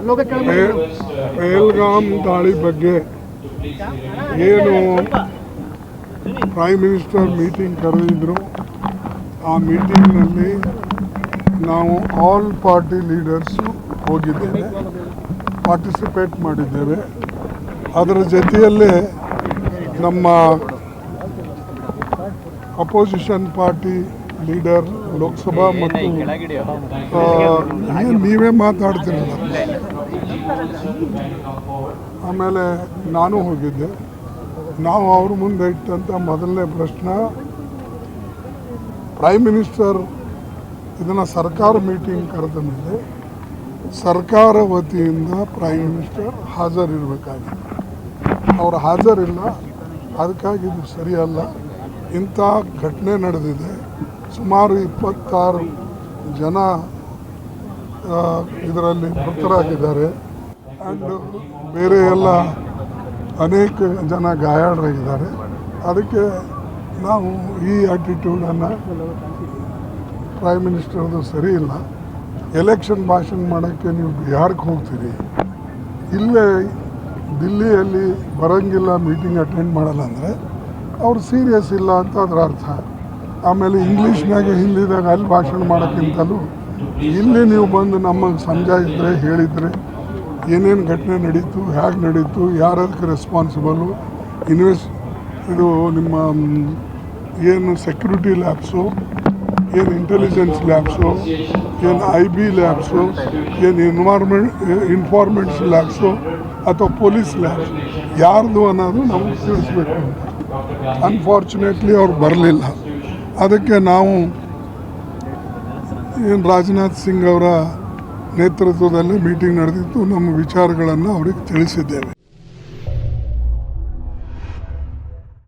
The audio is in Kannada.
ಪಹಲ್ಗಾಮ್ ದಾಳಿ ಬಗ್ಗೆ ಏನು ಪ್ರೈಮ್ ಮಿನಿಸ್ಟರ್ ಮೀಟಿಂಗ್ ಕರೆದಿದ್ರು, ಆ ಮೀಟಿಂಗ್ನಲ್ಲಿ ನಾವು ಆಲ್ ಪಾರ್ಟಿ ಲೀಡರ್ಸು ಹೋಗಿದ್ದೇವೆ, ಪಾರ್ಟಿಸಿಪೇಟ್ ಮಾಡಿದ್ದೇವೆ. ಅದರ ಜೊತೆಯಲ್ಲೇ ನಮ್ಮ ಅಪೋಸಿಷನ್ ಪಾರ್ಟಿ ಲೀಡರ್ ಲೋಕಸಭಾ ಮತ್ತು ನೀವೇ ಮಾತಾಡ್ತಿರಲ್ಲ, ಆಮೇಲೆ ನಾನು ಹೋಗಿದ್ದೆ. ನಾವು ಅವ್ರ ಮುಂದೆ ಇಟ್ಟಂಥ ಮೊದಲನೇ ಪ್ರಶ್ನೆ, ಪ್ರೈಮ್ ಮಿನಿಸ್ಟರ್ ಇದನ್ನು ಸರ್ಕಾರ ಮೀಟಿಂಗ್ ಕರೆದ ಮೇಲೆ ಸರ್ಕಾರ ವತಿಯಿಂದ ಪ್ರೈಮ್ ಮಿನಿಸ್ಟರ್ ಹಾಜರಿರಬೇಕಾಗಿತ್ತು. ಅವರು ಹಾಜರಿಲ್ಲ, ಅದಕ್ಕಾಗಿ ಇದು ಸರಿಯಲ್ಲ. ಇಂಥ ಘಟನೆ ನಡೆದಿದೆ. ಸುಮಾರು 26 ಜನ ಇದರಲ್ಲಿ ಮೃತರಾಗಿದ್ದಾರೆ ಆ್ಯಂಡ್ ಬೇರೆ ಎಲ್ಲ ಅನೇಕ ಜನ ಗಾಯಾಳರಾಗಿದ್ದಾರೆ. ಅದಕ್ಕೆ ನಾವು ಈ ಆ್ಯಟಿಟ್ಯೂಡನ್ನು ಪ್ರೈಮ್ ಮಿನಿಸ್ಟರ್ದು ಸರಿ ಇಲ್ಲ. ಎಲೆಕ್ಷನ್ ಭಾಷಣ ಮಾಡೋಕ್ಕೆ ನೀವು ಬಿಹಾರಕ್ಕೆ ಹೋಗ್ತೀರಿ, ಇಲ್ಲೇ ದಿಲ್ಲಿಯಲ್ಲಿ ಬರೋಂಗಿಲ್ಲ, ಮೀಟಿಂಗ್ ಅಟೆಂಡ್ ಮಾಡಲ್ಲ ಅಂದರೆ ಅವ್ರು ಸೀರಿಯಸ್ ಇಲ್ಲ ಅಂತ ಅದರ ಅರ್ಥ. ಆಮೇಲೆ ಇಂಗ್ಲೀಷ್ನಾಗೆ ಹಿಂದಿದಾಗ ಅಲ್ಲಿ ಭಾಷಣ ಮಾಡೋಕ್ಕಿಂತಲೂ ಇಲ್ಲಿ ನೀವು ಬಂದು ನಮಗೆ ಸಮಜಾಯಿಸಿದ್ರೆ, ಹೇಳಿದರೆ ಏನೇನು ಘಟನೆ ನಡೀತು, ಹೇಗೆ ನಡೀತು, ಯಾರದಕ್ಕೆ ರೆಸ್ಪಾನ್ಸಿಬಲು, ಇದು ನಿಮ್ಮ ಏನು ಸೆಕ್ಯೂರಿಟಿ ಲ್ಯಾಬ್ಸು, ಏನು ಇಂಟೆಲಿಜೆನ್ಸ್ ಲ್ಯಾಬ್ಸು, ಏನು IB ಲ್ಯಾಬ್ಸು, ಏನು ಇನ್ಫಾರ್ಮೆಂಟ್ಸ್ ಲ್ಯಾಬ್ಸು ಅಥವಾ ಪೊಲೀಸ್ ಲ್ಯಾಬ್ಸ್ ಯಾರ್ದು ಅನ್ನೋದು ನಮಗೆ ತಿಳಿಸ್ಬೇಕು ಅಂತ. ಅನ್ಫಾರ್ಚುನೇಟ್ಲಿ ಅವ್ರು ಬರಲಿಲ್ಲ. ಅದಕ್ಕೆ ನಾವು ಏನು ರಾಜನಾಥ್ ಸಿಂಗ್ ಅವರ ನೇತೃತ್ವದಲ್ಲಿ ಮೀಟಿಂಗ್ ನಡೆದಿತ್ತು, ನಮ್ಮ ವಿಚಾರಗಳನ್ನು ಅವ್ರಿಗೆ ತಿಳಿಸಿದ್ದೇವೆ.